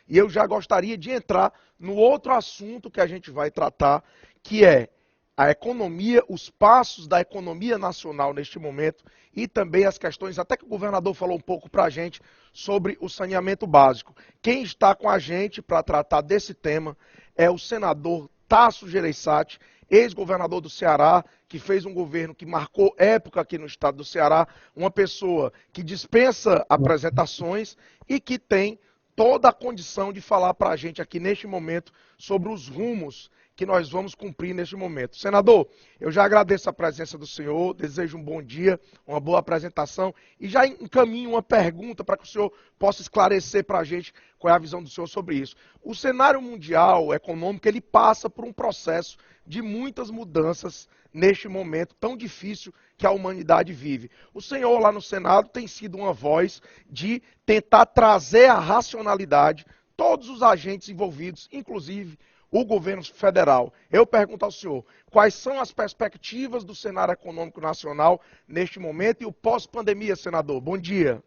E eu já gostaria de entrar no outro assunto que a gente vai tratar, que é a economia, os passos da economia nacional neste momento e também as questões, até que o governador falou um pouco para a gente sobre o saneamento básico. Quem está com a gente para tratar desse tema é o senador Tasso Gereissati, ex-governador do Ceará, que fez um governo que marcou época aqui no estado do Ceará, uma pessoa que dispensa apresentações e que tem toda a condição de falar para a gente aqui neste momento sobre os rumos que nós vamos cumprir neste momento. Senador, eu já agradeço a presença do senhor, desejo um bom dia, uma boa apresentação e já encaminho uma pergunta para que o senhor possa esclarecer para a gente qual é a visão do senhor sobre isso. O cenário mundial econômico, ele passa por um processo de muitas mudanças neste momento tão difícil que a humanidade vive. O senhor lá no Senado tem sido uma voz de tentar trazer a racionalidade, todos os agentes envolvidos, inclusive o governo federal. Eu pergunto ao senhor, quais são as perspectivas do cenário econômico nacional neste momento e o pós-pandemia, senador? Bom dia.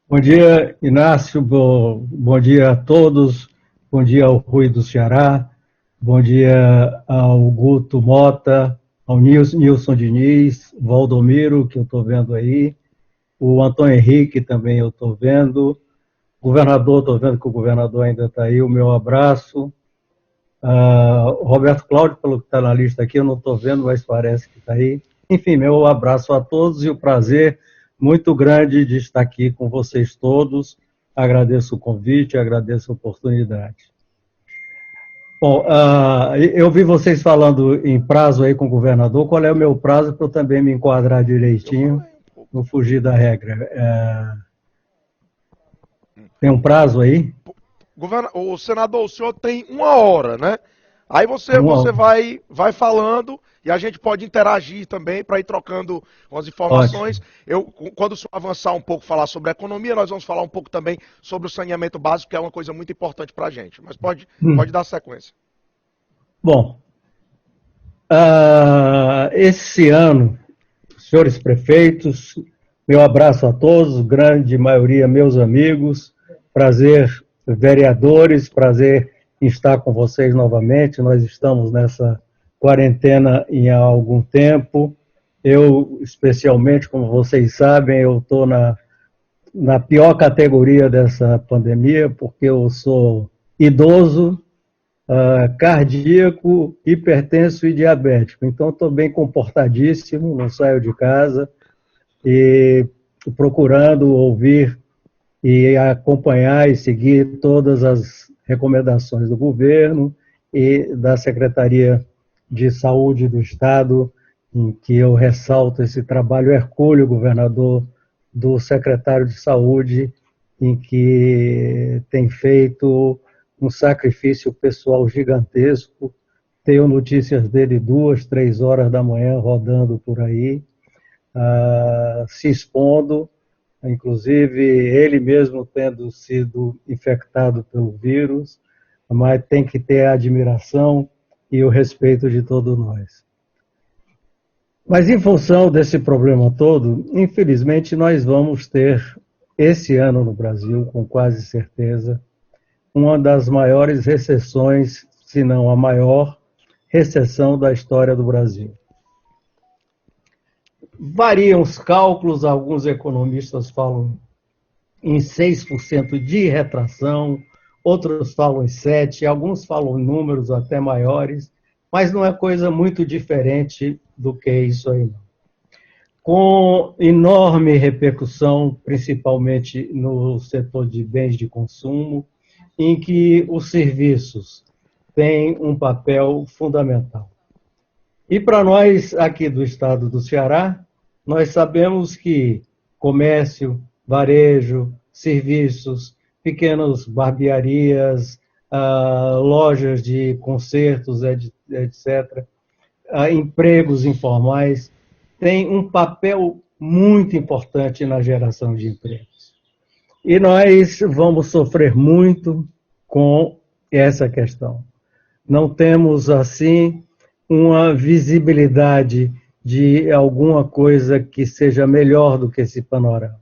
Bom dia, Inácio, bom dia a todos, bom dia ao Rui do Ceará, bom dia ao Guto Mota, ao Nilson Diniz, Valdomiro, que eu estou vendo aí, o Antônio Henrique também eu estou vendo, o governador, estou vendo que o governador ainda está aí, o meu abraço. O Roberto Cláudio, pelo que está na lista aqui, eu não estou vendo, mas parece que está aí. Enfim, meu abraço a todos e o prazer muito grande de estar aqui com vocês todos. Agradeço o convite, agradeço a oportunidade. Bom, eu vi vocês falando em prazo aí com o governador. Qual é o meu prazo para eu também me enquadrar direitinho, não fugir da regra? Tem um prazo aí? O senador, o senhor tem 1 hora, né? Aí você vai falando e a gente pode interagir também para ir trocando umas informações. Quando o senhor avançar um pouco, falar sobre a economia, nós vamos falar um pouco também sobre o saneamento básico, que é uma coisa muito importante para a gente. Mas pode dar sequência. Bom, esse ano, senhores prefeitos, meu abraço a todos, grande maioria meus amigos, prazer, vereadores, prazer em estar com vocês novamente. Nós estamos nessa quarentena há algum tempo. Eu, especialmente, como vocês sabem, eu estou na pior categoria dessa pandemia, porque eu sou idoso, cardíaco, hipertenso e diabético. Então, estou bem comportadíssimo, não saio de casa e procurando ouvir e acompanhar e seguir todas as recomendações do governo e da Secretaria de Saúde do Estado, em que eu ressalto esse trabalho hercúleo, governador, do secretário de Saúde, em que tem feito um sacrifício pessoal gigantesco. Tenho notícias dele 2, 3 horas da manhã rodando por aí, se expondo, inclusive ele mesmo tendo sido infectado pelo vírus, mas tem que ter a admiração e o respeito de todos nós. Mas em função desse problema todo, infelizmente nós vamos ter esse ano no Brasil, com quase certeza, uma das maiores recessões, se não a maior recessão da história do Brasil. Variam os cálculos, alguns economistas falam em 6% de retração, outros falam em 7%, alguns falam em números até maiores, mas não é coisa muito diferente do que isso aí, não. Com enorme repercussão, principalmente no setor de bens de consumo, em que os serviços têm um papel fundamental. E para nós aqui do estado do Ceará, nós sabemos que comércio, varejo, serviços, pequenas barbearias, lojas de concertos, etc., empregos informais, têm um papel muito importante na geração de empregos. E nós vamos sofrer muito com essa questão. Não temos, assim, uma visibilidade de alguma coisa que seja melhor do que esse panorama.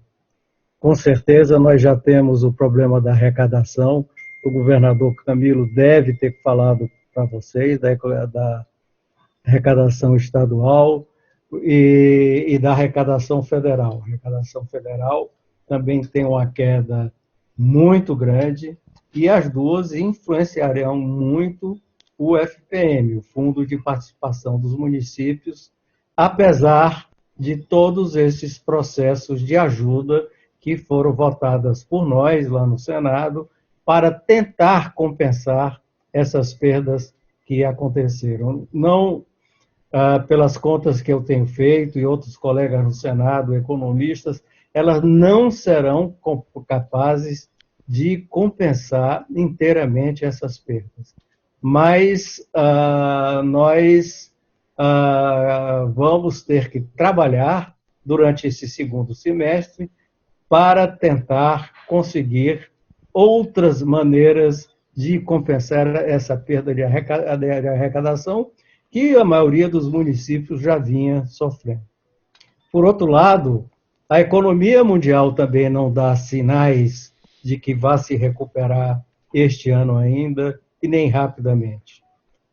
Com certeza nós já temos o problema da arrecadação. O governador Camilo deve ter falado para vocês da arrecadação estadual e da arrecadação federal. A arrecadação federal também tem uma queda muito grande e as duas influenciarão muito o FPM, o Fundo de Participação dos Municípios, apesar de todos esses processos de ajuda que foram votadas por nós lá no Senado para tentar compensar essas perdas que aconteceram. Não, pelas contas que eu tenho feito e outros colegas no Senado, economistas, elas não serão capazes de compensar inteiramente essas perdas. Mas nós vamos ter que trabalhar durante esse segundo semestre para tentar conseguir outras maneiras de compensar essa perda de arrecadação que a maioria dos municípios já vinha sofrendo. Por outro lado, a economia mundial também não dá sinais de que vá se recuperar este ano ainda, e nem rapidamente.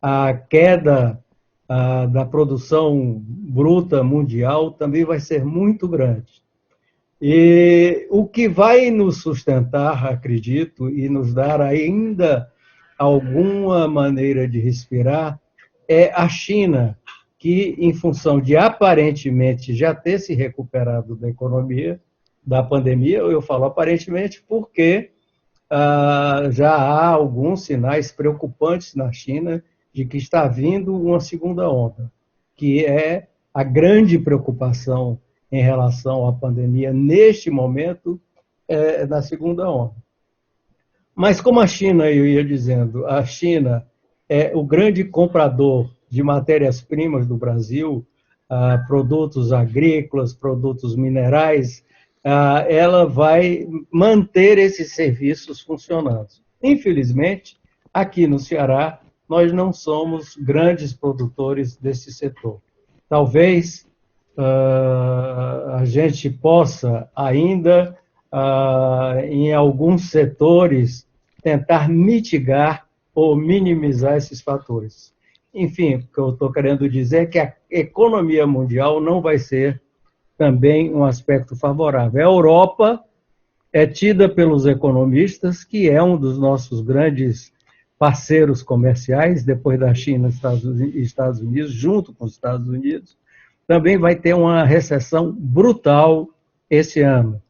A queda da produção bruta mundial também vai ser muito grande. E o que vai nos sustentar, acredito, e nos dar ainda alguma maneira de respirar, é a China, que, em função de aparentemente já ter se recuperado da economia, da pandemia, eu falo aparentemente porque já há alguns sinais preocupantes na China de que está vindo uma segunda onda, que é a grande preocupação em relação à pandemia neste momento, na segunda onda. Mas como a China, eu ia dizendo, a China é o grande comprador de matérias-primas do Brasil, produtos agrícolas, produtos minerais, ela vai manter esses serviços funcionando. Infelizmente, aqui no Ceará, nós não somos grandes produtores desse setor. Talvez a gente possa ainda, em alguns setores, tentar mitigar ou minimizar esses fatores. Enfim, o que eu estou querendo dizer é que a economia mundial não vai ser também um aspecto favorável. A Europa é tida pelos economistas, que é um dos nossos grandes parceiros comerciais, depois da China e Estados Unidos, junto com os Estados Unidos, também vai ter uma recessão brutal esse ano.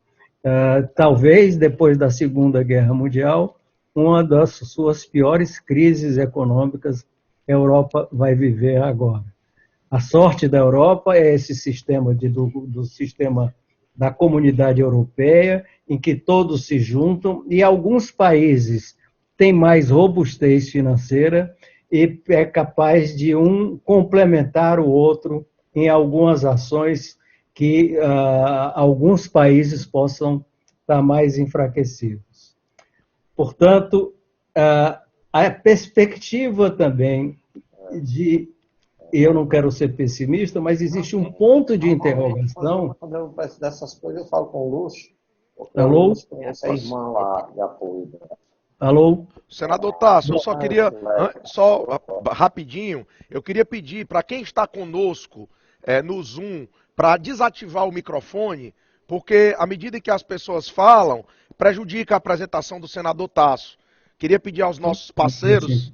Talvez, depois da Segunda Guerra Mundial, uma das suas piores crises econômicas a Europa vai viver agora. A sorte da Europa é esse sistema do sistema da comunidade europeia, em que todos se juntam, e alguns países têm mais robustez financeira e é capaz de um complementar o outro em algumas ações que alguns países possam estar mais enfraquecidos. Portanto, a perspectiva também eu não quero ser pessimista, mas existe um ponto de interrogação. Quando eu peço dessas coisas, eu falo com o Lúcio. Alô? O Lúcio conhece a irmã lá de apoio. Alô? Senador Tasso, eu só queria, rapidinho, eu queria pedir para quem está conosco no Zoom, para desativar o microfone, porque à medida que as pessoas falam, prejudica a apresentação do senador Tasso. Queria pedir aos nossos parceiros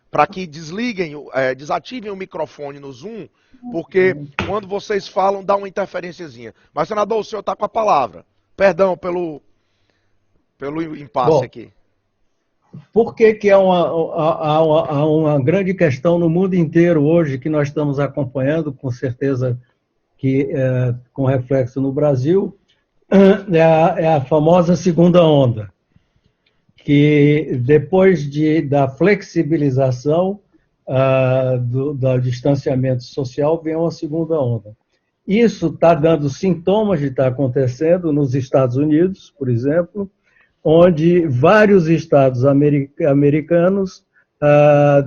para que desativem o microfone no Zoom, porque quando vocês falam, dá uma interferenciazinha. Mas, senador, o senhor está com a palavra. Perdão pelo impasse aqui. Por que há uma grande questão no mundo inteiro hoje, que nós estamos acompanhando, com certeza que com reflexo no Brasil, é a famosa segunda onda, que depois da flexibilização do distanciamento social, vem uma segunda onda. Isso está dando sintomas de estar acontecendo nos Estados Unidos, por exemplo, onde vários estados americanos,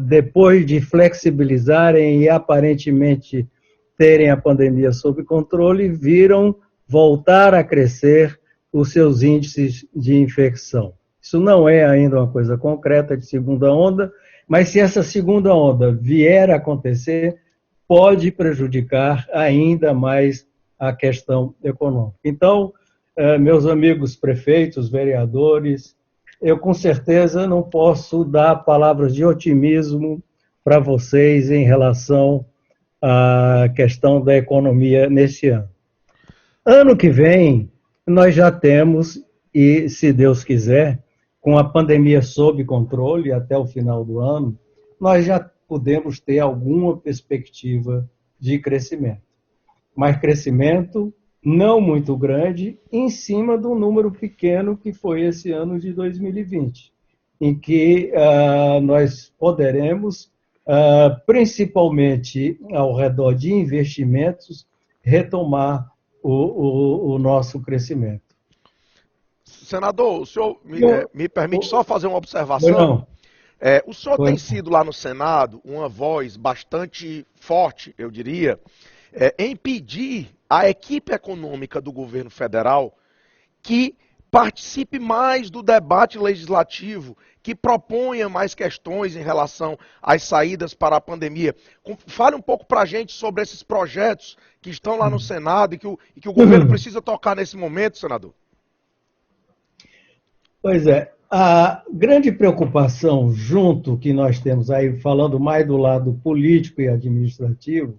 depois de flexibilizarem e aparentemente terem a pandemia sob controle, viram voltar a crescer os seus índices de infecção. Isso não é ainda uma coisa concreta de segunda onda, mas se essa segunda onda vier a acontecer, pode prejudicar ainda mais a questão econômica. Então, meus amigos prefeitos, vereadores, eu com certeza não posso dar palavras de otimismo para vocês em relação à questão da economia nesse ano. Ano que vem, nós já temos, e se Deus quiser, com a pandemia sob controle até o final do ano, nós já podemos ter alguma perspectiva de crescimento. Mas crescimento não muito grande, em cima do número pequeno que foi esse ano de 2020, em que nós poderemos, principalmente ao redor de investimentos, retomar o nosso crescimento. Senador, o senhor me permite só fazer uma observação? O senhor tem sido lá no Senado uma voz bastante forte, eu diria, em pedir à equipe econômica do governo federal que participe mais do debate legislativo, que proponha mais questões em relação às saídas para a pandemia. Fale um pouco para a gente sobre esses projetos que estão lá no Senado e que o governo precisa tocar nesse momento, senador. Pois é, a grande preocupação junto que nós temos aí, falando mais do lado político e administrativo,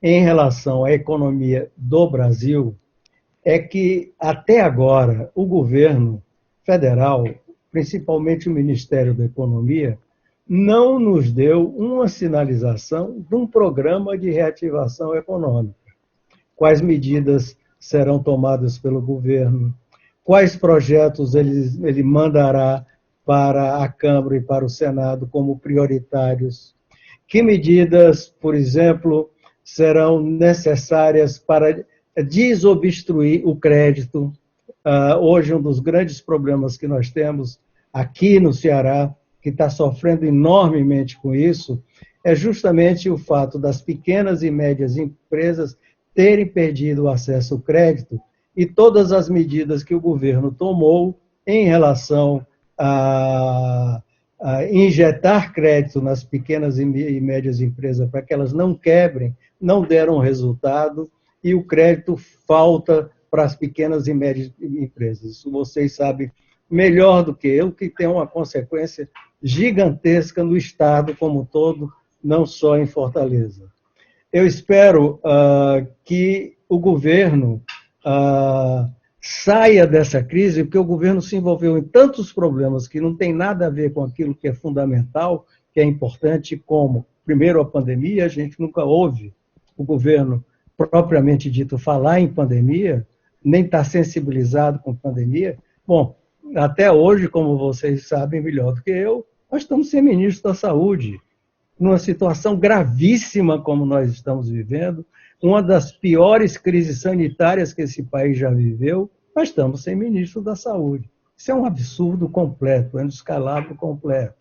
em relação à economia do Brasil, é que até agora o governo federal, principalmente o Ministério da Economia, não nos deu uma sinalização de um programa de reativação econômica. Quais medidas serão tomadas pelo governo? Quais projetos ele mandará para a Câmara e para o Senado como prioritários? Que medidas, por exemplo, serão necessárias para desobstruir o crédito? Hoje, um dos grandes problemas que nós temos aqui no Ceará, que está sofrendo enormemente com isso, é justamente o fato das pequenas e médias empresas terem perdido o acesso ao crédito e todas as medidas que o governo tomou em relação a injetar crédito nas pequenas e médias empresas para que elas não quebrem, não deram resultado e o crédito falta para as pequenas e médias empresas. Isso vocês sabem melhor do que eu, que tem uma consequência gigantesca no Estado como um todo, não só em Fortaleza. Eu espero que o governo saia dessa crise, porque o governo se envolveu em tantos problemas que não tem nada a ver com aquilo que é fundamental, que é importante, como, primeiro, a pandemia. A gente nunca ouve o governo propriamente dito falar em pandemia, nem está sensibilizado com pandemia. Bom, até hoje, como vocês sabem melhor do que eu, nós estamos sem ministro da Saúde, numa situação gravíssima como nós estamos vivendo, uma das piores crises sanitárias que esse país já viveu, nós estamos sem ministro da Saúde. Isso é um absurdo completo, é um descalabro completo.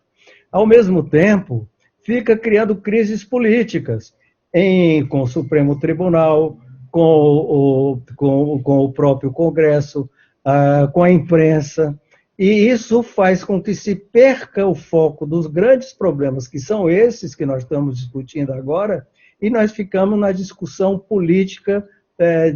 Ao mesmo tempo, fica criando crises políticas com o Supremo Tribunal, com o próprio Congresso, com a imprensa, e isso faz com que se perca o foco dos grandes problemas, que são esses que nós estamos discutindo agora, e nós ficamos na discussão política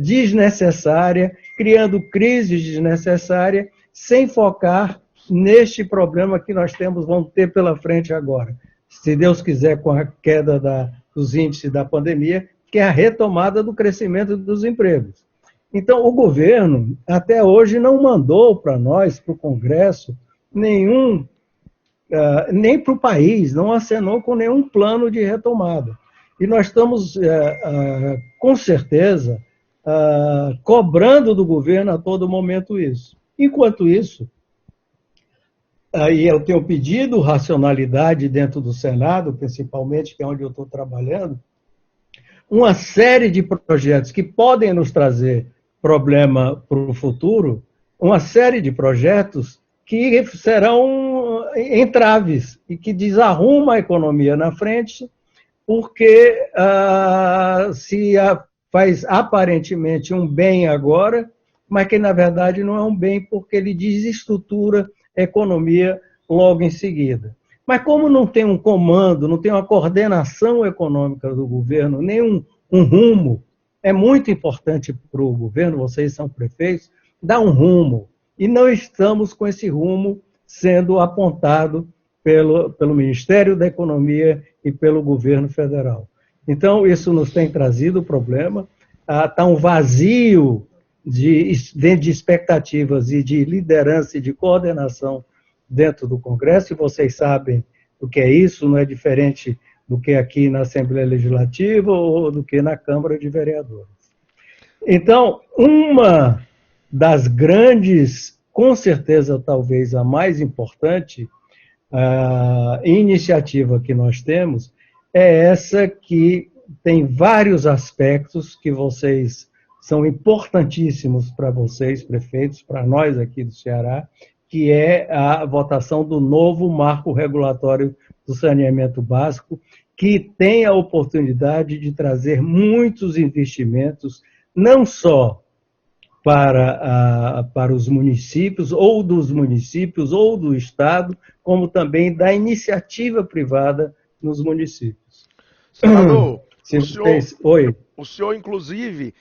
desnecessária, criando crises desnecessárias, sem focar neste problema que nós vamos ter pela frente agora. Se Deus quiser, com a queda dos índices da pandemia, que é a retomada do crescimento dos empregos. Então, o governo, até hoje, não mandou para nós, para o Congresso, nem para o país, não acenou com nenhum plano de retomada. E nós estamos, com certeza, cobrando do governo a todo momento isso. Enquanto isso, aí eu tenho pedido racionalidade dentro do Senado, principalmente, que é onde eu estou trabalhando, uma série de projetos que podem nos trazer problema para o futuro, uma série de projetos que serão entraves e que desarrumam a economia na frente, porque se faz aparentemente um bem agora, mas que, na verdade, não é um bem porque ele desestrutura a economia logo em seguida. Mas como não tem um comando, não tem uma coordenação econômica do governo, nem um rumo, é muito importante para o governo, vocês são prefeitos, dar um rumo. E não estamos com esse rumo sendo apontado pelo Ministério da Economia e pelo governo federal. Então, isso nos tem trazido problema. Está um vazio dentro de expectativas e de liderança e de coordenação dentro do Congresso, e vocês sabem o que é isso, não é diferente do que aqui na Assembleia Legislativa ou do que na Câmara de Vereadores. Então, uma das grandes, com certeza talvez a mais importante, iniciativa que nós temos é essa que tem vários aspectos que vocês são importantíssimos para vocês, prefeitos, para nós aqui do Ceará, que é a votação do novo marco regulatório do saneamento básico, que tem a oportunidade de trazer muitos investimentos, não só para os municípios, ou dos municípios, ou do Estado, como também da iniciativa privada nos municípios. Senador, Oi. O senhor, inclusive,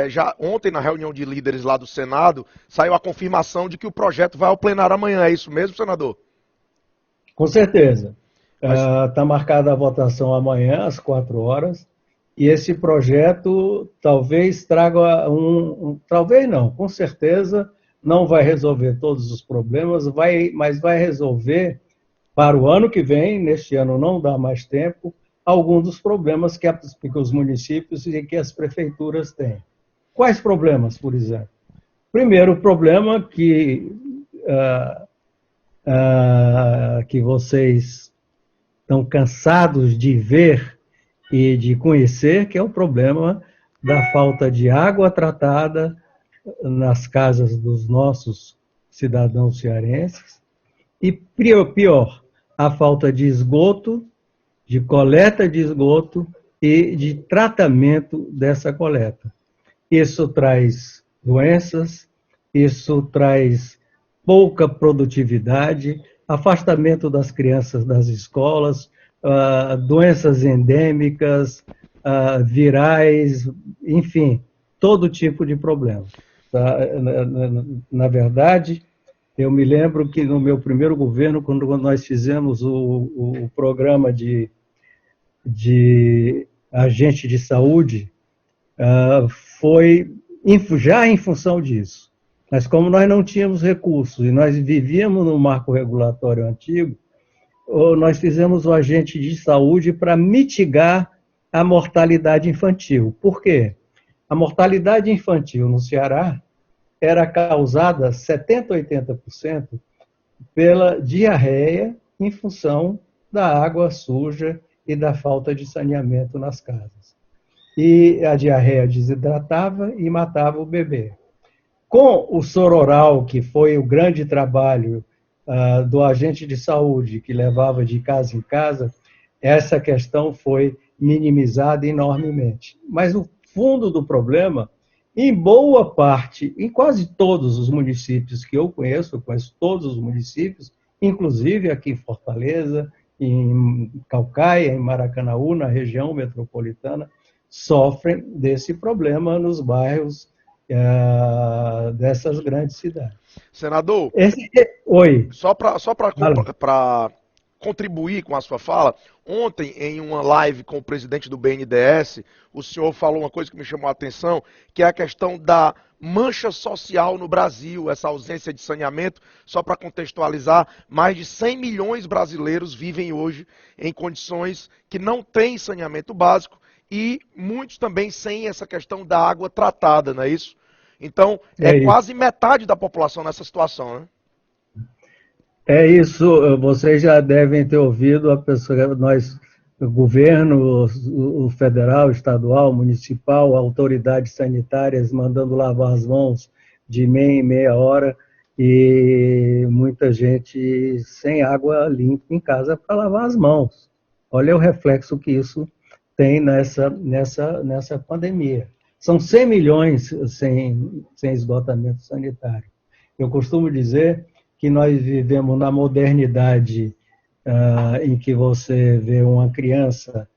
já ontem na reunião de líderes lá do Senado, saiu a confirmação de que o projeto vai ao plenário amanhã. É isso mesmo, senador? Com certeza. Está marcada a votação amanhã, às 4 horas, e esse projeto talvez traga talvez não, com certeza não vai resolver todos os problemas, mas vai resolver para o ano que vem, neste ano não dá mais tempo, alguns dos problemas que os municípios e que as prefeituras têm. Quais problemas, por exemplo? Primeiro, o problema que vocês estão cansados de ver e de conhecer, que é o problema da falta de água tratada nas casas dos nossos cidadãos cearenses e, pior, a falta de esgoto, de coleta de esgoto e de tratamento dessa coleta. Isso traz doenças, isso traz pouca produtividade, afastamento das crianças das escolas, doenças endêmicas, virais, enfim, todo tipo de problema. Na verdade, eu me lembro que no meu primeiro governo, quando nós fizemos o programa de agente de saúde, foi já em função disso. Mas como nós não tínhamos recursos e nós vivíamos no marco regulatório antigo, nós fizemos o agente de saúde para mitigar a mortalidade infantil. Por quê? A mortalidade infantil no Ceará era causada 70% a 80% pela diarreia em função da água suja e da falta de saneamento nas casas. E a diarreia desidratava e matava o bebê. Com o sororal, que foi o grande trabalho do agente de saúde, que levava de casa em casa, essa questão foi minimizada enormemente. Mas o fundo do problema, em boa parte, em quase todos os municípios que eu conheço todos os municípios, inclusive aqui em Fortaleza, em Caucaia, em Maracanaú, na região metropolitana, sofrem desse problema nos bairros dessas grandes cidades. Senador, oi. Só para contribuir com a sua fala, ontem em uma live com o presidente do BNDES, o senhor falou uma coisa que me chamou a atenção, que é a questão da mancha social no Brasil, essa ausência de saneamento. Só para contextualizar, mais de 100 milhões brasileiros vivem hoje em condições que não têm saneamento básico e muitos também sem essa questão da água tratada, não é isso? Então, é quase metade da população nessa situação, né? É isso, vocês já devem ter ouvido nós, o governo, o federal, estadual, municipal, autoridades sanitárias mandando lavar as mãos de meia em meia hora e muita gente sem água limpa em casa para lavar as mãos. Olha o reflexo que isso tem nessa pandemia. são 100 milhões sem esgotamento sanitário. Eu costumo dizer que nós vivemos na modernidade em que você vê uma criança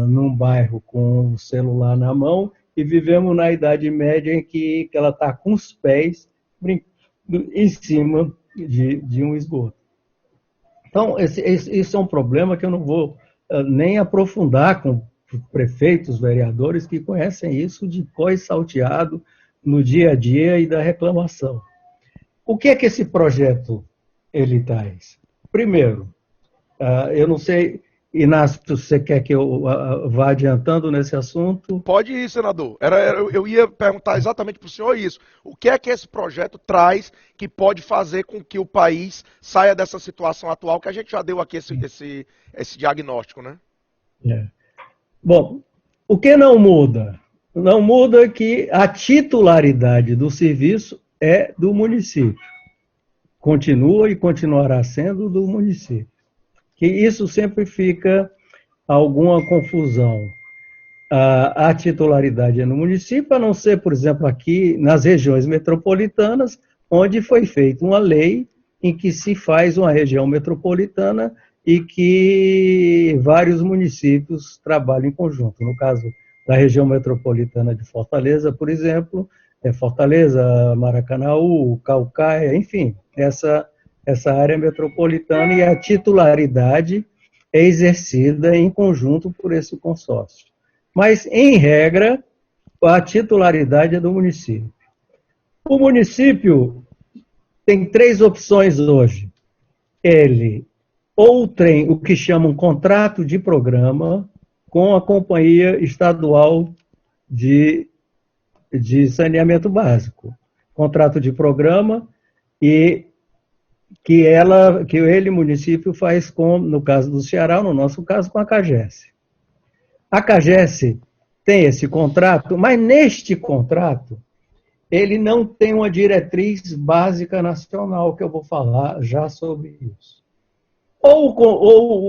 num bairro com o celular na mão e vivemos na Idade Média em que ela está com os pés brincando em cima de um esgoto. Então, esse é um problema que eu não vou nem aprofundar com prefeitos, vereadores que conhecem isso de pós-salteado no dia a dia e da reclamação. O que é que esse projeto ele traz? Primeiro, eu não sei, Inácio, você quer que eu vá adiantando nesse assunto? Pode ir, senador. Eu ia perguntar exatamente para o senhor isso. O que é que esse projeto traz que pode fazer com que o país saia dessa situação atual, que a gente já deu aqui esse diagnóstico, né? Bom, o que não muda? Não muda que a titularidade do serviço é do município. Continua e continuará sendo do município. Que isso sempre fica alguma confusão. A titularidade é no município, a não ser, por exemplo, aqui nas regiões metropolitanas, onde foi feita uma lei em que se faz uma região metropolitana e que vários municípios trabalham em conjunto. No caso da região metropolitana de Fortaleza, por exemplo, Fortaleza, Maracanaú, Caucaia, enfim, essa área metropolitana, e a titularidade é exercida em conjunto por esse consórcio. Mas, em regra, a titularidade é do município. O município tem 3 opções hoje. Ele ou tem o que chamam contrato de programa com a Companhia Estadual de Saneamento Básico. Contrato de programa e que ele, município, faz com, no caso do Ceará, no nosso caso, com a CAGES. A CAGES tem esse contrato, mas neste contrato ele não tem uma diretriz básica nacional, que eu vou falar já sobre isso. Ou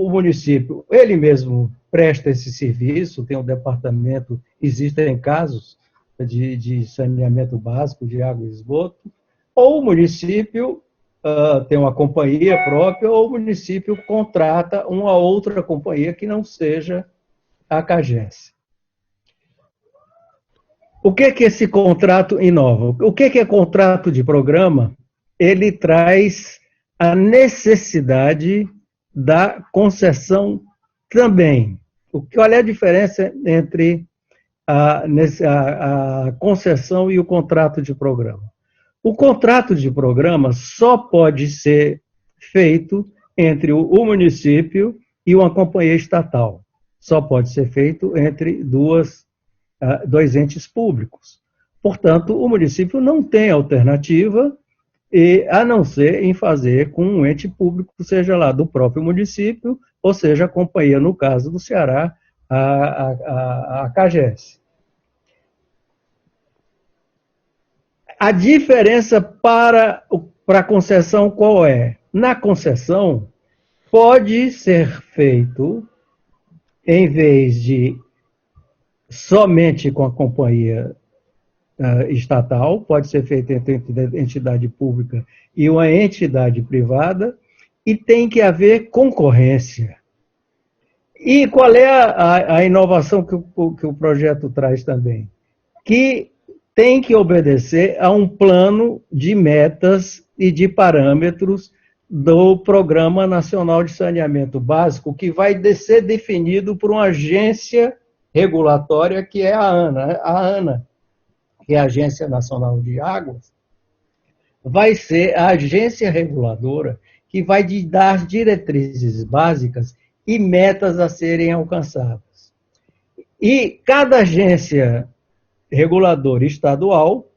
o município, ele mesmo presta esse serviço, tem um departamento, existem casos de saneamento básico, de água e esgoto, ou o município tem uma companhia própria, ou o município contrata uma outra companhia que não seja a CAGES. O que é esse contrato inova? O que é contrato de programa? Ele traz a necessidade da concessão também. Qual é a diferença entre a concessão e o contrato de programa? O contrato de programa só pode ser feito entre o município e uma companhia estatal. Só pode ser feito entre dois entes públicos. Portanto, o município não tem alternativa a não ser em fazer com um ente público, seja lá do próprio município, ou seja, a companhia, no caso do Ceará, a CAGES. A diferença para a concessão qual é? Na concessão, pode ser feito, em vez de somente com a companhia estatal, pode ser feito entre entidade pública e uma entidade privada, e tem que haver concorrência. E qual é a inovação que o projeto traz também? Que tem que obedecer a um plano de metas e de parâmetros do Programa Nacional de Saneamento Básico, que vai ser definido por uma agência regulatória, que é a ANA. A ANA, que é a Agência Nacional de Águas, vai ser a agência reguladora que vai dar diretrizes básicas e metas a serem alcançadas. E cada agência reguladora estadual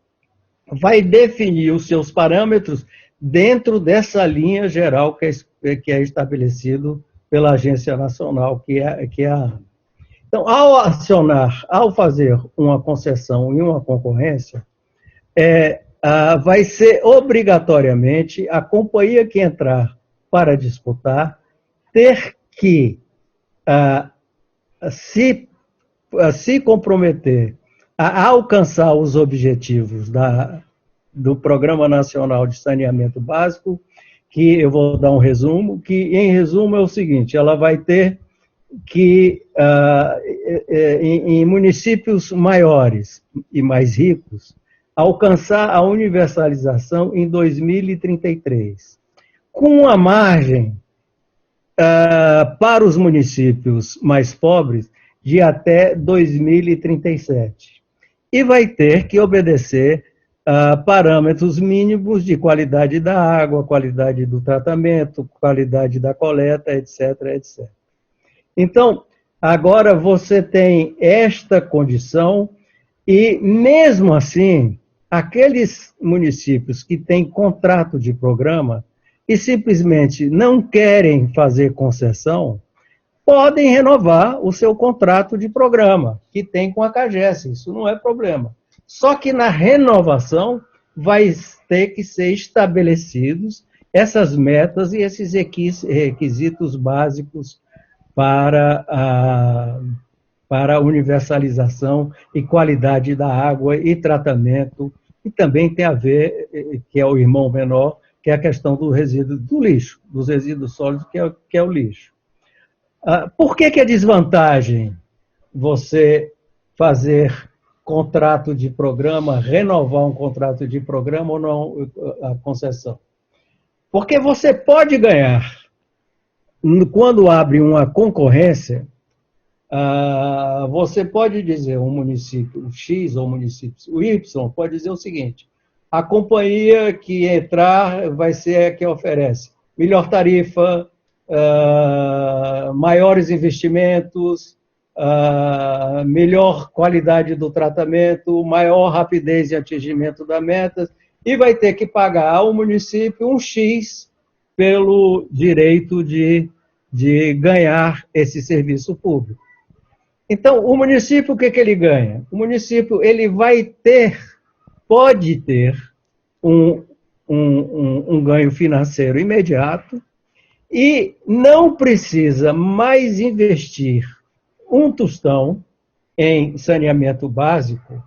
vai definir os seus parâmetros dentro dessa linha geral que é estabelecido pela Agência Nacional, que é a ANA. Então, ao fazer uma concessão e uma concorrência, vai ser obrigatoriamente a companhia que entrar para disputar ter que se comprometer a alcançar os objetivos do Programa Nacional de Saneamento Básico, que eu vou dar um resumo, que em resumo é o seguinte: ela vai ter que, em municípios maiores e mais ricos, alcançar a universalização em 2033, com a margem para os municípios mais pobres de até 2037. E vai ter que obedecer parâmetros mínimos de qualidade da água, qualidade do tratamento, qualidade da coleta, etc, etc. Então, agora você tem esta condição e, mesmo assim, aqueles municípios que têm contrato de programa e simplesmente não querem fazer concessão, podem renovar o seu contrato de programa, que tem com a CAGES, isso não é problema. Só que na renovação vai ter que ser estabelecidos essas metas e esses requisitos básicos para a universalização e qualidade da água e tratamento, e também tem a ver, que é o irmão menor, que é a questão do resíduo do lixo, dos resíduos sólidos, que é o lixo. Por que é desvantagem você fazer contrato de programa, renovar um contrato de programa ou não a concessão? Porque você pode ganhar, quando abre uma concorrência, você pode dizer, um município X ou um município Y, pode dizer o seguinte: a companhia que entrar vai ser a que oferece melhor tarifa, maiores investimentos, melhor qualidade do tratamento, maior rapidez de atingimento das metas, e vai ter que pagar ao município um X pelo direito de ganhar esse serviço público. Então, o município, o que ele ganha? O município ele pode ter um ganho financeiro imediato e não precisa mais investir um tostão em saneamento básico,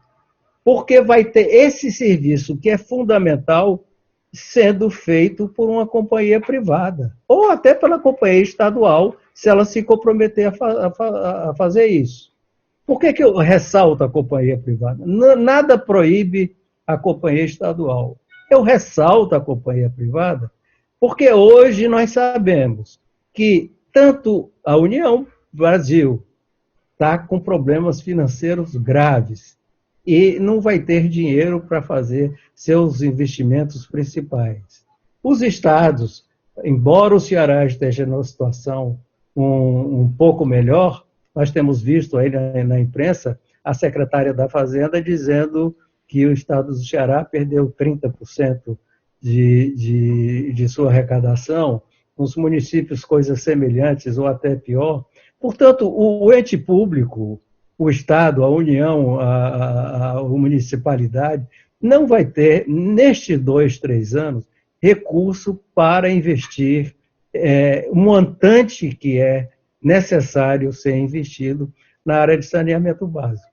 porque vai ter esse serviço que é fundamental sendo feito por uma companhia privada, ou até pela companhia estadual, se ela se comprometer a fazer isso. Por que eu ressalto a companhia privada? Nada proíbe a companhia estadual. Eu ressalto a companhia privada porque hoje nós sabemos que tanto a União Brasil está com problemas financeiros graves e não vai ter dinheiro para fazer seus investimentos principais. Os estados, embora o Ceará esteja numa situação um pouco melhor, nós temos visto aí na imprensa a secretária da Fazenda dizendo que o estado do Ceará perdeu 30% de sua arrecadação, os municípios coisas semelhantes ou até pior. Portanto, o ente público, o Estado, a União, a municipalidade, não vai ter, nestes 2, 3 anos, recurso para investir um montante que é necessário ser investido na área de saneamento básico.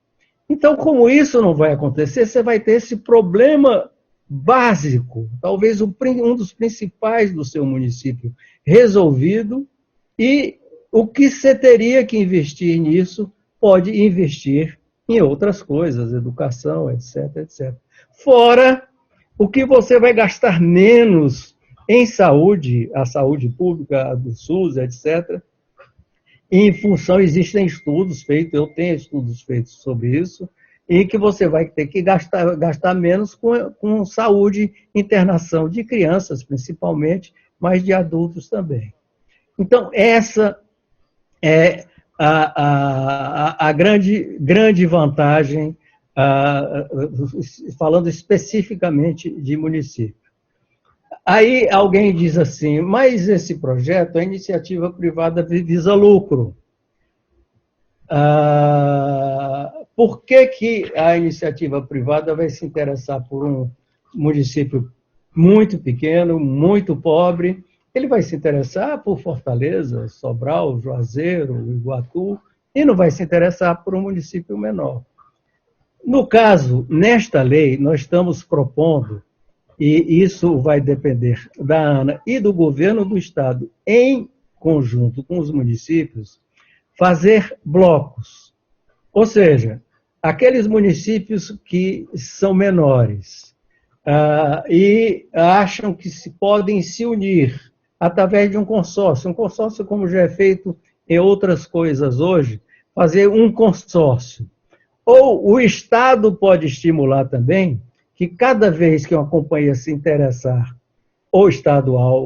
Então, como isso não vai acontecer, você vai ter esse problema básico, talvez um dos principais do seu município, resolvido, e o que você teria que investir nisso, pode investir em outras coisas, educação, etc, etc. Fora o que você vai gastar menos em saúde, a saúde pública, do SUS, etc. Em função, existem estudos feitos, eu tenho estudos feitos sobre isso, em que você vai ter que gastar menos com saúde, internação de crianças, principalmente, mas de adultos também. Então, essa é a grande vantagem, falando especificamente de município. Aí alguém diz assim, mas esse projeto, a iniciativa privada visa lucro. Por que a iniciativa privada vai se interessar por um município muito pequeno, muito pobre? Ele vai se interessar por Fortaleza, Sobral, Juazeiro, Iguatu, e não vai se interessar por um município menor. No caso, nesta lei, nós estamos propondo, e isso vai depender da ANA e do governo do Estado, em conjunto com os municípios, fazer blocos. Ou seja, aqueles municípios que são menores e acham que podem se unir através de um consórcio, como já é feito em outras coisas hoje, fazer um consórcio. Ou o Estado pode estimular também que cada vez que uma companhia se interessar, ou estadual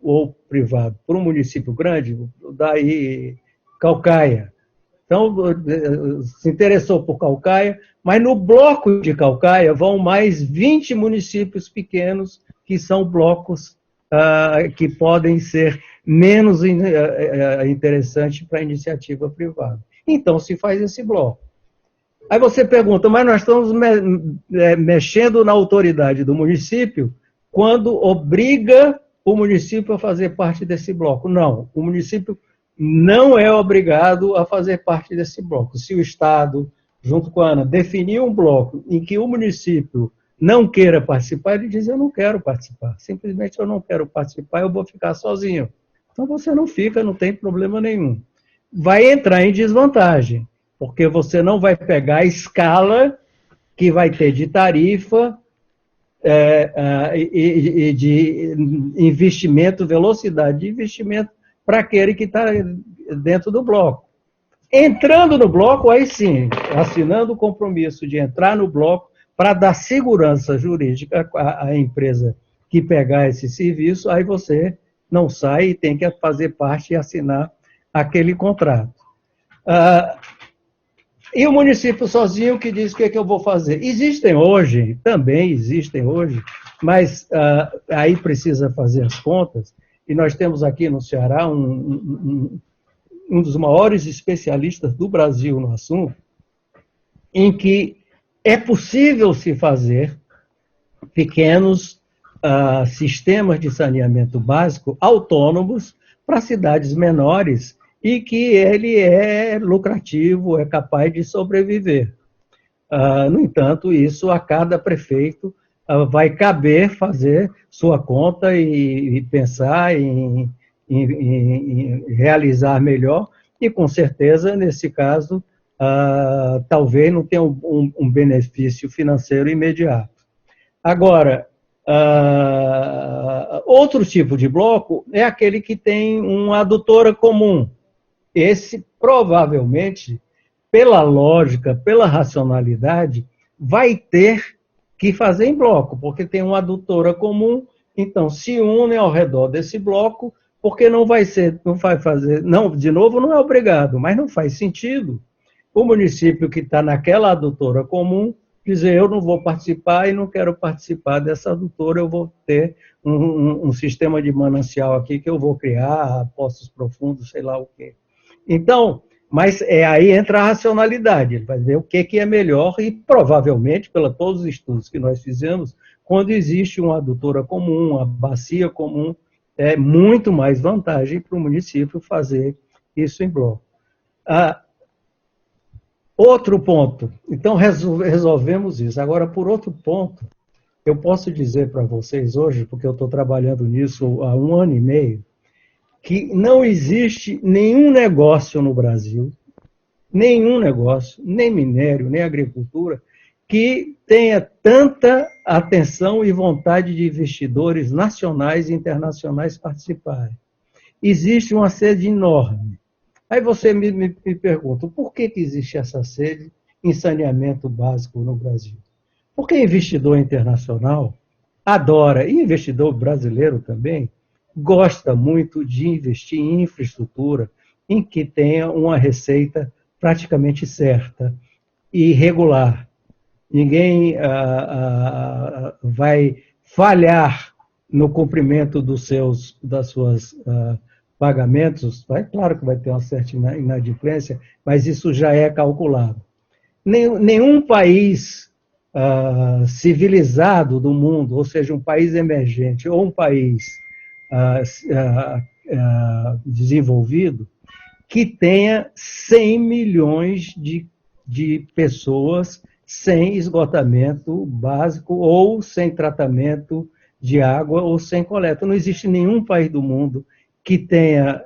ou privado, por um município grande, daí Caucaia. Então, se interessou por Caucaia, mas no bloco de Caucaia vão mais 20 municípios pequenos, que são blocos que podem ser menos interessantes para a iniciativa privada. Então, se faz esse bloco. Aí você pergunta, mas nós estamos mexendo na autoridade do município quando obriga o município a fazer parte desse bloco. Não, o município não é obrigado a fazer parte desse bloco. Se o Estado, junto com a ANA, definir um bloco em que o município não queira participar, ele diz, eu não quero participar. Simplesmente eu não quero participar, eu vou ficar sozinho. Então você não fica, não tem problema nenhum. Vai entrar em desvantagem, porque você não vai pegar a escala que vai ter de tarifa e de investimento, velocidade de investimento para aquele que está dentro do bloco. Entrando no bloco, aí sim, assinando o compromisso de entrar no bloco para dar segurança jurídica à empresa que pegar esse serviço, aí você não sai e tem que fazer parte e assinar aquele contrato. E o município sozinho que diz o que é que eu vou fazer. Também existem hoje, mas aí precisa fazer as contas, e nós temos aqui no Ceará um dos maiores especialistas do Brasil no assunto, em que é possível se fazer pequenos sistemas de saneamento básico autônomos para cidades menores e que ele é lucrativo, é capaz de sobreviver. No entanto, isso a cada prefeito vai caber fazer sua conta e pensar em realizar melhor, e com certeza, nesse caso, talvez não tenha um benefício financeiro imediato. Agora, outro tipo de bloco é aquele que tem uma adutora comum. Esse, provavelmente, pela lógica, pela racionalidade, vai ter que fazer em bloco, porque tem uma adutora comum, então se unem ao redor desse bloco, porque não vai fazer, não, de novo, não é obrigado, mas não faz sentido o município que está naquela adutora comum dizer, eu não vou participar e não quero participar dessa adutora, eu vou ter um sistema de manancial aqui que eu vou criar, poços profundos, sei lá o quê. Então, mas aí entra a racionalidade, ele vai ver o que é melhor e provavelmente, pelos todos os estudos que nós fizemos, quando existe uma adutora comum, uma bacia comum, é muito mais vantagem para o município fazer isso em bloco. Outro ponto, então resolvemos isso. Agora, por outro ponto, eu posso dizer para vocês hoje, porque eu estou trabalhando nisso há 1 ano e meio, que não existe nenhum negócio no Brasil, nenhum negócio, nem minério, nem agricultura, que tenha tanta atenção e vontade de investidores nacionais e internacionais participarem. Existe uma sede enorme. Aí você me pergunta, por que existe essa sede em saneamento básico no Brasil? Porque investidor internacional adora, e investidor brasileiro também, gosta muito de investir em infraestrutura em que tenha uma receita praticamente certa e regular. Ninguém vai falhar no cumprimento dos suas pagamentos. Claro que vai ter uma certa inadimplência, mas isso já é calculado. Nenhum país civilizado do mundo, ou seja, um país emergente ou um país desenvolvido, que tenha 100 milhões de pessoas sem esgotamento básico ou sem tratamento de água ou sem coleta. Não existe nenhum país do mundo que tenha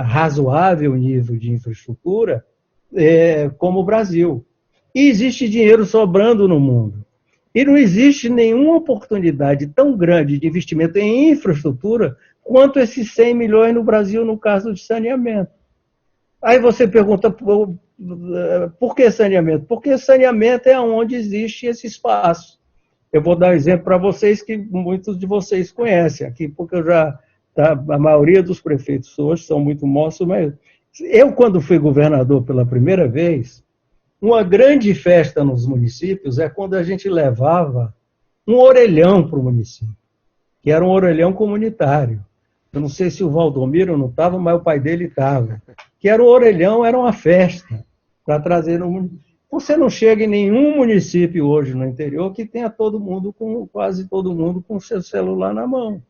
razoável nível de infraestrutura como o Brasil. E existe dinheiro sobrando no mundo. E não existe nenhuma oportunidade tão grande de investimento em infraestrutura quanto esses 100 milhões no Brasil no caso de saneamento. Aí você pergunta, por que saneamento? Porque saneamento é onde existe esse espaço. Eu vou dar um exemplo para vocês que muitos de vocês conhecem aqui, porque a maioria dos prefeitos hoje são muito moços, mas eu, quando fui governador pela primeira vez, uma grande festa nos municípios é quando a gente levava um orelhão para o município, que era um orelhão comunitário. Eu não sei se o Valdomiro não estava, mas o pai dele estava. Que era um orelhão, era uma festa para trazer no município. Você não chega em nenhum município hoje no interior que tenha quase todo mundo com o seu celular na mão.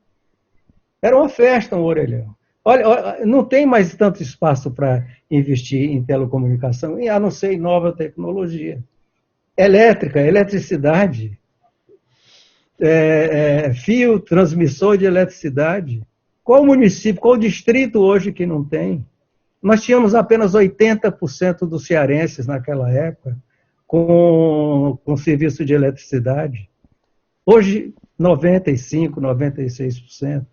Era uma festa, um orelhão. Olha, não tem mais tanto espaço para investir em telecomunicação, a não ser em nova tecnologia. Elétrica, eletricidade, fio, transmissor de eletricidade. Qual município, qual distrito hoje que não tem? Nós tínhamos apenas 80% dos cearenses naquela época com serviço de eletricidade. Hoje, 95%, 96%.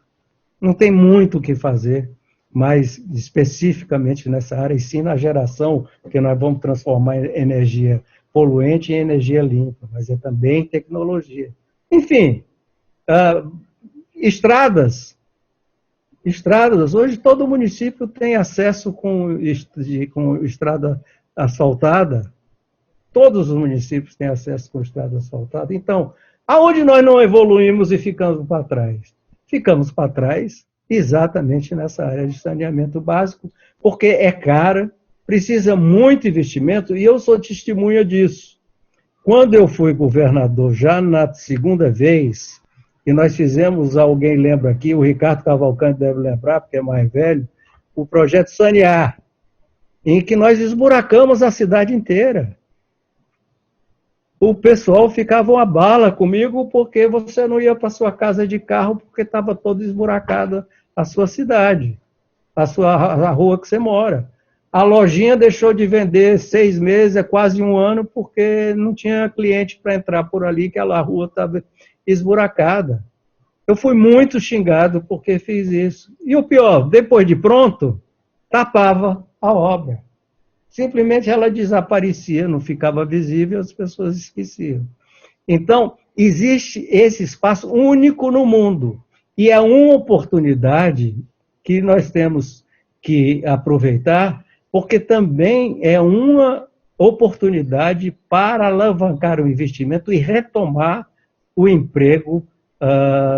Não tem muito o que fazer, mas especificamente nessa área, e sim na geração, porque nós vamos transformar energia poluente em energia limpa, mas é também tecnologia. Enfim, estradas. Hoje todo município tem acesso com estrada asfaltada. Todos os municípios têm acesso com estrada asfaltada. Então, aonde nós não evoluímos e ficamos para trás? Ficamos para trás exatamente nessa área de saneamento básico, porque é cara, precisa muito investimento, e eu sou testemunha disso. Quando eu fui governador, já na segunda vez, e nós fizemos, alguém lembra aqui, o Ricardo Cavalcante deve lembrar, porque é mais velho, o projeto Sanear, em que nós esburacamos a cidade inteira. O pessoal ficava uma bala comigo porque você não ia para sua casa de carro porque estava toda esburacada a sua cidade, a rua que você mora. A lojinha deixou de vender 6 meses, quase 1 ano, porque não tinha cliente para entrar por ali, que a rua estava esburacada. Eu fui muito xingado porque fiz isso. E o pior, depois de pronto, tapava a obra. Simplesmente ela desaparecia, não ficava visível, as pessoas esqueciam. Então, existe esse espaço único no mundo. E é uma oportunidade que nós temos que aproveitar, porque também é uma oportunidade para alavancar o investimento e retomar o emprego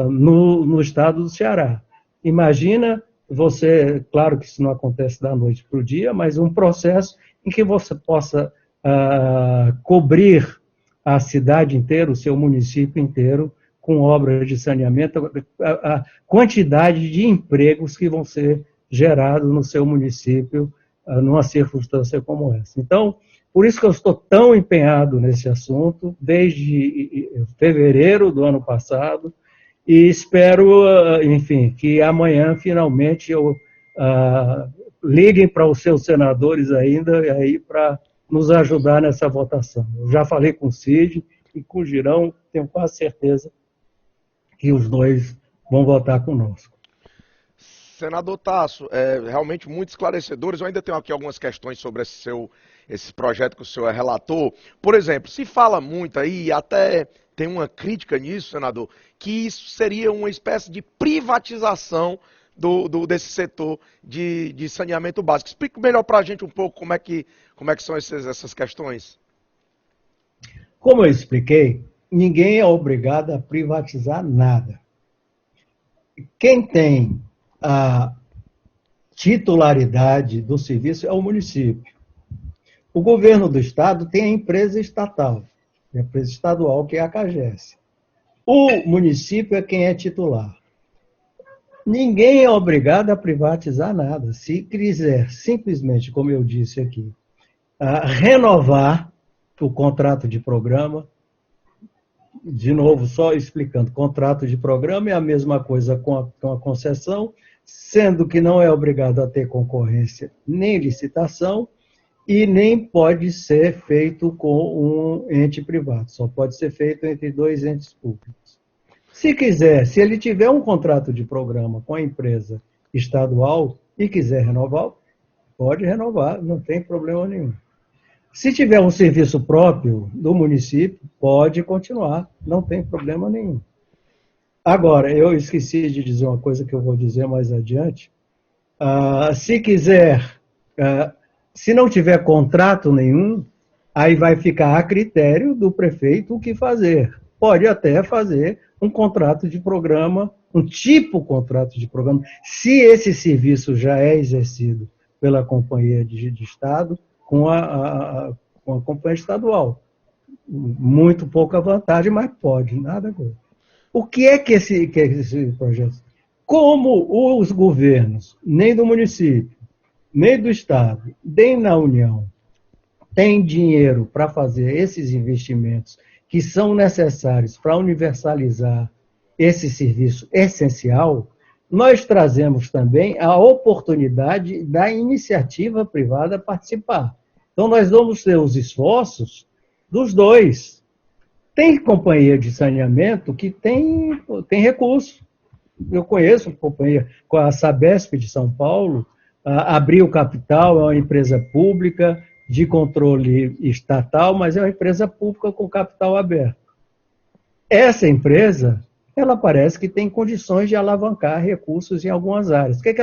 no estado do Ceará. Imagina você, claro que isso não acontece da noite para o dia, mas um processo em que você possa cobrir a cidade inteira, o seu município inteiro, com obras de saneamento, a quantidade de empregos que vão ser gerados no seu município numa circunstância como essa. Então, por isso que eu estou tão empenhado nesse assunto, desde fevereiro do ano passado, e espero, enfim, que amanhã, finalmente, liguem para os seus senadores ainda aí para nos ajudar nessa votação. Eu já falei com o Cid e com o Girão, tenho quase certeza que os dois vão votar conosco. Senador Tasso, realmente muito esclarecedores. Eu ainda tenho aqui algumas questões sobre esse projeto que o senhor é relator. Por exemplo, se fala muito aí, até tem uma crítica nisso, senador, que isso seria uma espécie de privatização desse setor de saneamento básico. Explique melhor para a gente um pouco como é que são essas questões. Como eu expliquei, ninguém é obrigado a privatizar nada. Quem tem a titularidade do serviço é o município. O governo do estado tem a empresa estatal, a empresa estadual, que é a CAGES. O município é quem é titular. Ninguém é obrigado a privatizar nada. Se quiser, simplesmente, como eu disse aqui, renovar o contrato de programa. De novo, só explicando, contrato de programa é a mesma coisa com a concessão, sendo que não é obrigado a ter concorrência nem licitação e nem pode ser feito com um ente privado, só pode ser feito entre dois entes públicos. Se quiser, se ele tiver um contrato de programa com a empresa estadual e quiser renovar, pode renovar, não tem problema nenhum. Se tiver um serviço próprio do município, pode continuar, não tem problema nenhum. Agora, eu esqueci de dizer uma coisa que eu vou dizer mais adiante. Se quiser, se não tiver contrato nenhum, aí vai ficar a critério do prefeito o que fazer. Pode até fazer um contrato de programa, um tipo contrato de programa, se esse serviço já é exercido pela companhia de Estado, com a companhia estadual. Muito pouca vantagem, mas pode, nada contra. O que é que esse projeto? Como os governos, nem do município, nem do Estado, nem na União, têm dinheiro para fazer esses investimentos que são necessários para universalizar esse serviço essencial, nós trazemos também a oportunidade da iniciativa privada participar. Então, nós vamos ter os esforços dos dois. Tem companhia de saneamento que tem recurso. Eu conheço companhia com a Sabesp de São Paulo, Abril Capital é uma empresa pública de controle estatal, mas é uma empresa pública com capital aberto. Essa empresa, ela parece que tem condições de alavancar recursos em algumas áreas. O que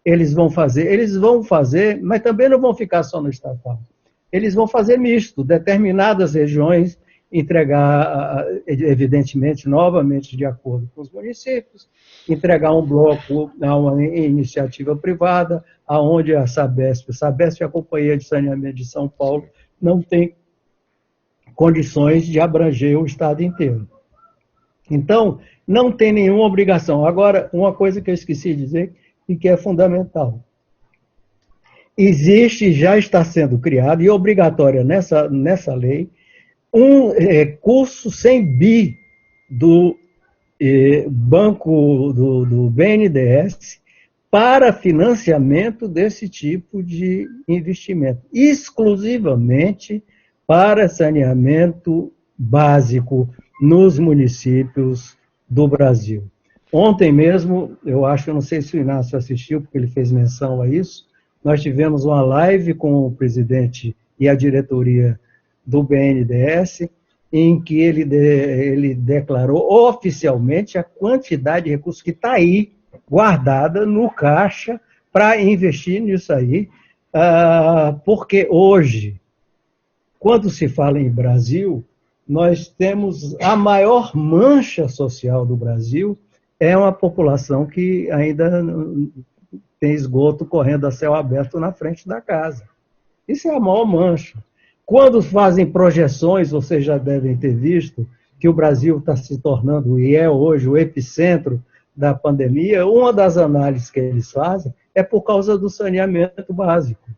eles vão fazer? Eles vão fazer, mas também não vão ficar só no estatal. Eles vão fazer misto, determinadas regiões entregar, evidentemente, novamente de acordo com os municípios, entregar um bloco a uma iniciativa privada, aonde a Sabesp é a Companhia de Saneamento de São Paulo, não tem condições de abranger o estado inteiro. Então, não tem nenhuma obrigação. Agora, uma coisa que eu esqueci de dizer e que é fundamental. Existe, já está sendo criado, e obrigatória nessa lei, um curso 100 bi do banco do BNDES para financiamento desse tipo de investimento, exclusivamente para saneamento básico nos municípios do Brasil. Ontem mesmo, eu não sei se o Inácio assistiu, porque ele fez menção a isso, nós tivemos uma live com o presidente e a diretoria do BNDES, em que ele declarou oficialmente a quantidade de recursos que está aí, guardada no caixa, para investir nisso aí, porque hoje, quando se fala em Brasil, nós temos a maior mancha social do Brasil, é uma população que ainda tem esgoto correndo a céu aberto na frente da casa. Isso é a maior mancha. Quando fazem projeções, vocês já devem ter visto que o Brasil está se tornando, e é hoje, o epicentro da pandemia, uma das análises que eles fazem é por causa do saneamento básico.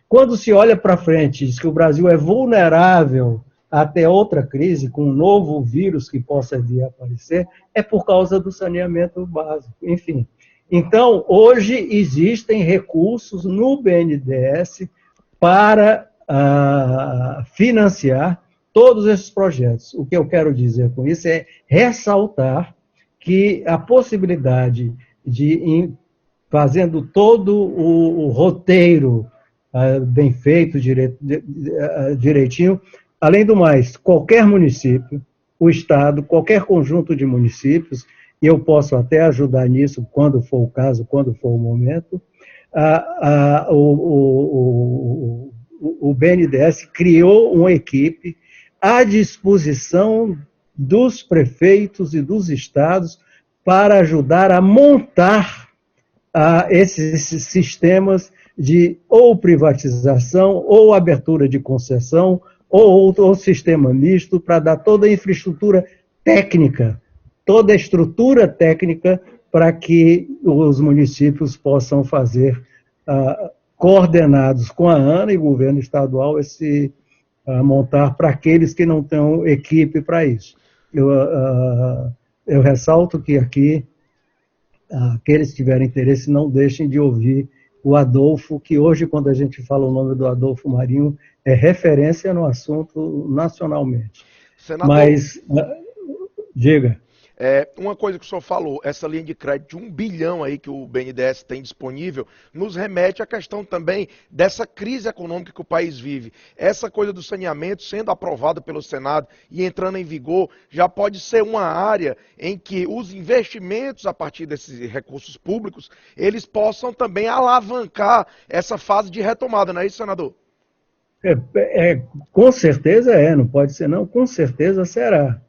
Quando se olha para frente e diz que o Brasil é vulnerável até outra crise, com um novo vírus que possa vir a aparecer, é por causa do saneamento básico. Enfim, então, hoje existem recursos no BNDES para financiar todos esses projetos. O que eu quero dizer com isso é ressaltar que a possibilidade de, fazendo todo o roteiro bem feito, direitinho, além do mais, qualquer município, o Estado, qualquer conjunto de municípios, e eu posso até ajudar nisso quando for o caso, quando for o momento, o BNDES criou uma equipe à disposição dos prefeitos e dos estados para ajudar a montar esses sistemas de ou privatização, ou abertura de concessão, ou sistema misto, para dar toda a infraestrutura técnica, toda a estrutura técnica para que os municípios possam fazer, coordenados com a ANA e o governo estadual, montar para aqueles que não têm equipe para isso. Eu ressalto que aqui, aqueles que tiverem interesse, não deixem de ouvir o Adolfo, que hoje, quando a gente fala o nome do Adolfo Marinho, é referência no assunto nacionalmente. Senador, mas, diga. Uma coisa que o senhor falou, essa linha de crédito de 1 bilhão aí que o BNDES tem disponível, nos remete à questão também dessa crise econômica que o país vive. Essa coisa do saneamento sendo aprovada pelo Senado e entrando em vigor, já pode ser uma área em que os investimentos a partir desses recursos públicos, eles possam também alavancar essa fase de retomada, não é isso, senador? Com certeza não pode ser não, com certeza será.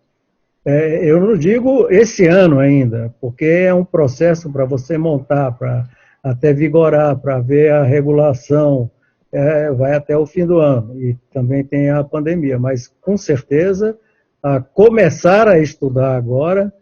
Eu não digo esse ano ainda, porque é um processo para você montar, para até vigorar, para ver a regulação, vai até o fim do ano, e também tem a pandemia, mas com certeza, começar a estudar agora,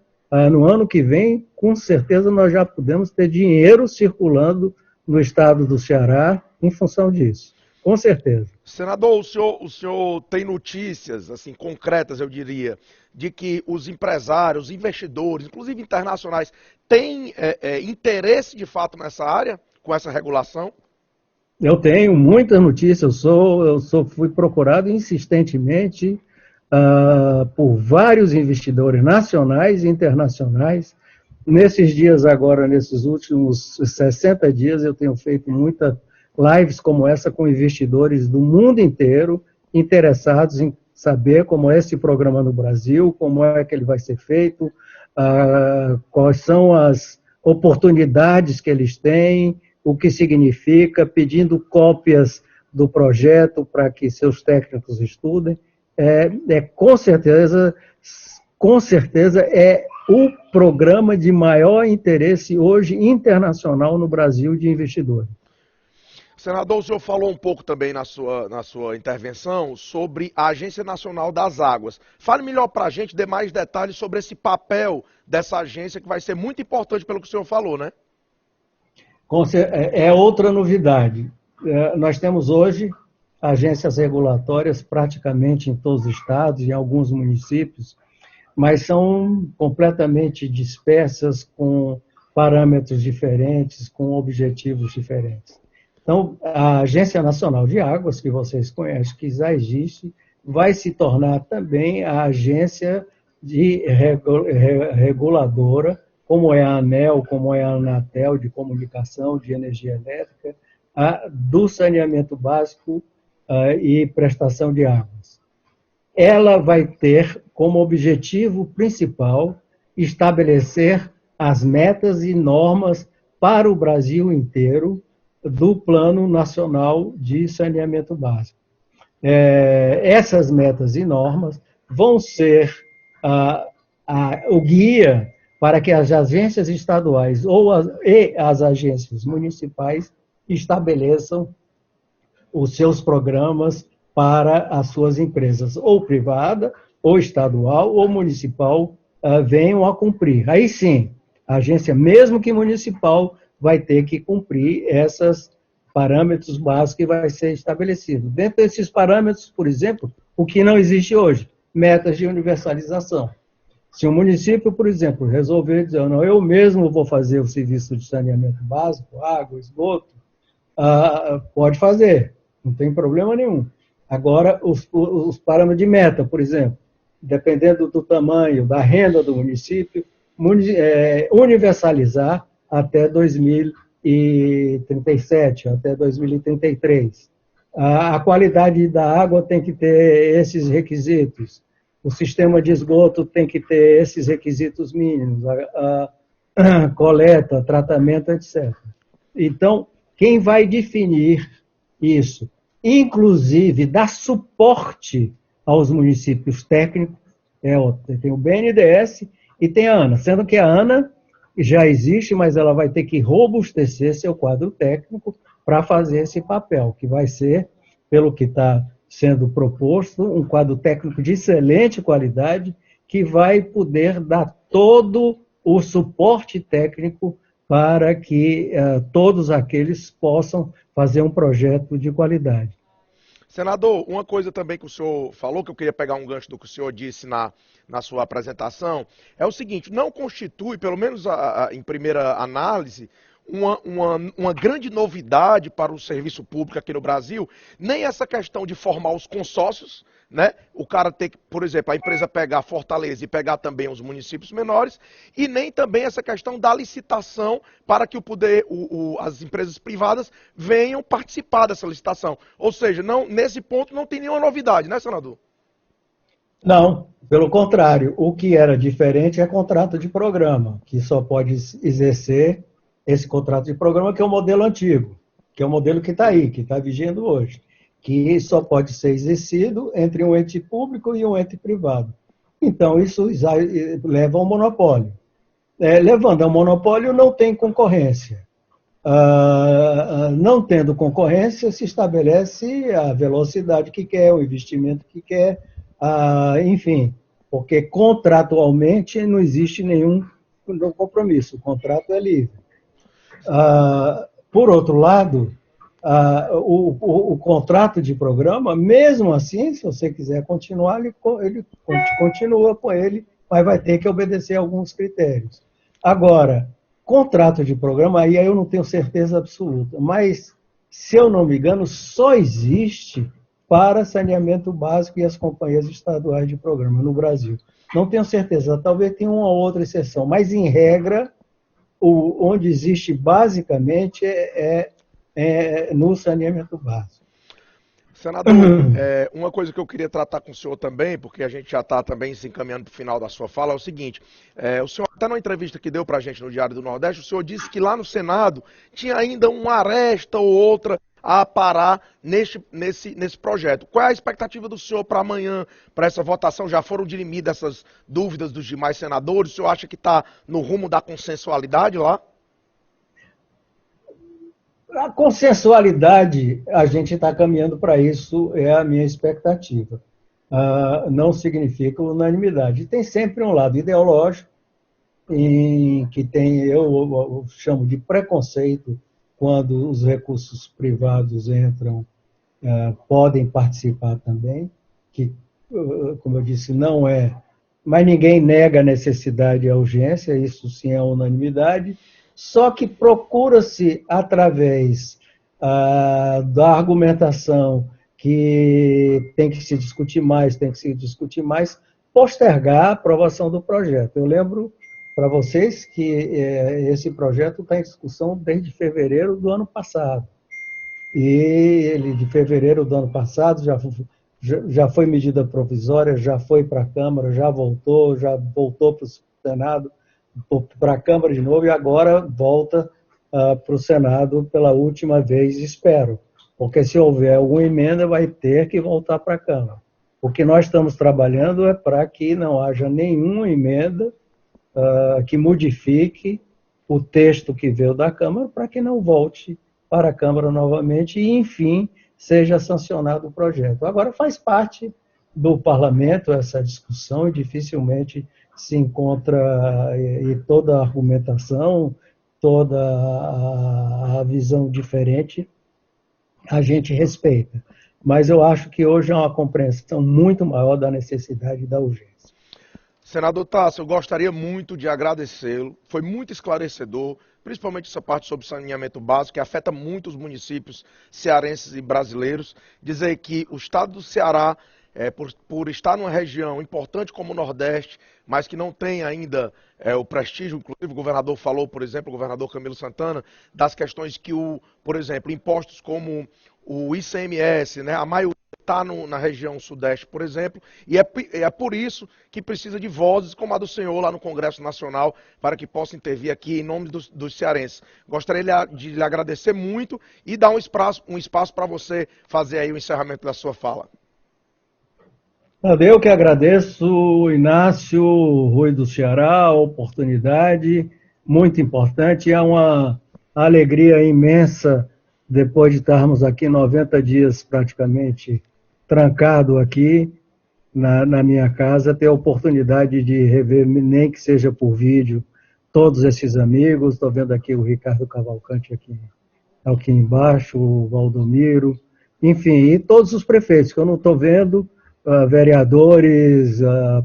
no ano que vem, com certeza nós já podemos ter dinheiro circulando no estado do Ceará em função disso, com certeza. Senador, o senhor tem notícias, assim, concretas, eu diria, de que os empresários, os investidores, inclusive internacionais, têm interesse de fato nessa área, com essa regulação? Eu tenho muitas notícias, fui procurado insistentemente por vários investidores nacionais e internacionais. Nesses dias agora, nesses últimos 60 dias, eu tenho feito muitas lives como essa com investidores do mundo inteiro, interessados em saber como é esse programa no Brasil, como é que ele vai ser feito, quais são as oportunidades que eles têm, o que significa, pedindo cópias do projeto para que seus técnicos estudem. Com certeza é o programa de maior interesse hoje internacional no Brasil de investidores. Senador, o senhor falou um pouco também na sua intervenção sobre a Agência Nacional das Águas. Fale melhor para a gente, dê mais detalhes sobre esse papel dessa agência, que vai ser muito importante pelo que o senhor falou, né? É outra novidade. Nós temos hoje agências regulatórias praticamente em todos os estados, em alguns municípios, mas são completamente dispersas, com parâmetros diferentes, com objetivos diferentes. Então, a Agência Nacional de Águas, que vocês conhecem, que já existe, vai se tornar também a agência reguladora, como é a ANEEL, como é a Anatel, de comunicação, de energia elétrica, do saneamento básico e prestação de águas. Ela vai ter como objetivo principal estabelecer as metas e normas para o Brasil inteiro do Plano Nacional de Saneamento Básico. Essas metas e normas vão ser o guia para que as agências estaduais e as agências municipais estabeleçam os seus programas para as suas empresas, ou privada, ou estadual, ou municipal, venham a cumprir. Aí sim, a agência, mesmo que municipal, vai ter que cumprir esses parâmetros básicos que vai ser estabelecido. Dentro desses parâmetros, por exemplo, o que não existe hoje, metas de universalização. Se o município, por exemplo, resolver dizer, não, eu mesmo vou fazer o serviço de saneamento básico, água, esgoto, pode fazer, não tem problema nenhum. Agora, os parâmetros de meta, por exemplo, dependendo do tamanho, da renda do município, universalizar até 2037, até 2033. A qualidade da água tem que ter esses requisitos. O sistema de esgoto tem que ter esses requisitos mínimos, a coleta, tratamento, etc. Então, quem vai definir isso, inclusive dar suporte aos municípios técnicos, tem o BNDES e tem a ANA, sendo que a ANA já existe, mas ela vai ter que robustecer seu quadro técnico para fazer esse papel, que vai ser, pelo que está sendo proposto, um quadro técnico de excelente qualidade, que vai poder dar todo o suporte técnico para que todos aqueles possam fazer um projeto de qualidade. Senador, uma coisa também que o senhor falou, que eu queria pegar um gancho do que o senhor disse na sua apresentação, é o seguinte: não constitui, pelo menos em primeira análise, uma grande novidade para o serviço público aqui no Brasil, nem essa questão de formar os consórcios, né? O cara ter que, por exemplo, a empresa pegar Fortaleza e pegar também os municípios menores, e nem também essa questão da licitação para que as empresas privadas venham participar dessa licitação. Ou seja, não, nesse ponto não tem nenhuma novidade, né, senador? Não, pelo contrário, o que era diferente é contrato de programa, que só pode exercer esse contrato de programa, que é o modelo antigo, que é o modelo que está aí, que está vigendo hoje, que só pode ser exercido entre um ente público e um ente privado. Então, isso leva ao monopólio. Levando ao monopólio, não tem concorrência. Não tendo concorrência, se estabelece a velocidade que quer, o investimento que quer, enfim, porque contratualmente não existe nenhum compromisso, o contrato é livre. Por outro lado, o contrato de programa, mesmo assim, se você quiser continuar, ele continua com ele, mas vai ter que obedecer a alguns critérios. Agora, contrato de programa, aí eu não tenho certeza absoluta, mas, se eu não me engano, só existe para saneamento básico e as companhias estaduais de programa no Brasil. Não tenho certeza, talvez tenha uma outra exceção, mas, em regra, onde existe basicamente no saneamento básico. Senador, uma coisa que eu queria tratar com o senhor também, porque a gente já está também se encaminhando para o final da sua fala, é o seguinte: o senhor, até numa entrevista que deu para a gente no Diário do Nordeste, o senhor disse que lá no Senado tinha ainda uma aresta ou outra a parar nesse projeto. Qual é a expectativa do senhor para amanhã, para essa votação? Já foram dirimidas essas dúvidas dos demais senadores? O senhor acha que está no rumo da consensualidade lá? A consensualidade, a gente está caminhando para isso, é a minha expectativa. Não significa unanimidade. Tem sempre um lado ideológico, que tem, eu chamo de preconceito, quando os recursos privados entram, podem participar também, que, como eu disse, não é, mas ninguém nega a necessidade e a urgência, isso sim é unanimidade, só que procura-se, através da argumentação que tem que se discutir mais, postergar a aprovação do projeto. Eu lembro para vocês que esse projeto está em discussão desde fevereiro do ano passado. E ele, de fevereiro do ano passado, já foi medida provisória, já foi para a Câmara, já voltou para o Senado, para a Câmara de novo, e agora volta para o Senado pela última vez, espero. Porque se houver alguma emenda, vai ter que voltar para a Câmara. O que nós estamos trabalhando é para que não haja nenhuma emenda que modifique o texto que veio da Câmara, para que não volte para a Câmara novamente e, enfim, seja sancionado o projeto. Agora, faz parte do Parlamento essa discussão e dificilmente se encontra, e toda a argumentação, toda a visão diferente, a gente respeita. Mas eu acho que hoje é uma compreensão muito maior da necessidade e da urgência. Senador Tasso, eu gostaria muito de agradecê-lo, foi muito esclarecedor, principalmente essa parte sobre saneamento básico, que afeta muito os municípios cearenses e brasileiros. Dizer que o estado do Ceará, por estar numa região importante como o Nordeste, mas que não tem ainda o prestígio, inclusive o governador falou, por exemplo, o governador Camilo Santana, das questões que, por exemplo, impostos como o ICMS, né, a maioria está na região sudeste, por exemplo, e é por isso que precisa de vozes como a do senhor lá no Congresso Nacional, para que possa intervir aqui em nome dos cearenses. Gostaria de lhe agradecer muito e dar um espaço para você fazer aí o encerramento da sua fala. Eu que agradeço, Inácio, Rui do Ceará, a oportunidade muito importante. É uma alegria imensa, depois de estarmos aqui 90 dias praticamente trancado aqui na minha casa, ter a oportunidade de rever, nem que seja por vídeo, todos esses amigos. Estou vendo aqui o Ricardo Cavalcante aqui embaixo, o Valdomiro, enfim, e todos os prefeitos, que eu não estou vendo, vereadores,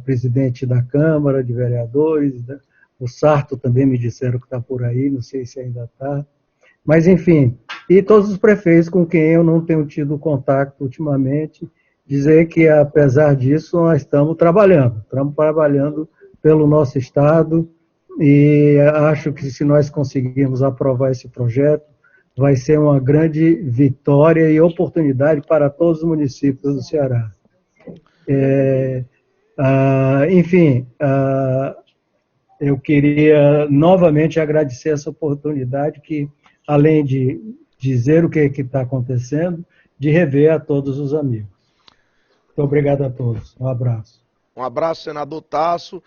presidente da Câmara de Vereadores, né? O Sarto também me disseram que está por aí, não sei se ainda está. Mas, enfim, e todos os prefeitos com quem eu não tenho tido contato ultimamente, dizer que, apesar disso, nós estamos trabalhando pelo nosso Estado, e acho que se nós conseguirmos aprovar esse projeto, vai ser uma grande vitória e oportunidade para todos os municípios do Ceará. Enfim, eu queria novamente agradecer essa oportunidade que, além de dizer o que está acontecendo, de rever a todos os amigos. Muito obrigado a todos. Um abraço. Um abraço, senador Tasso.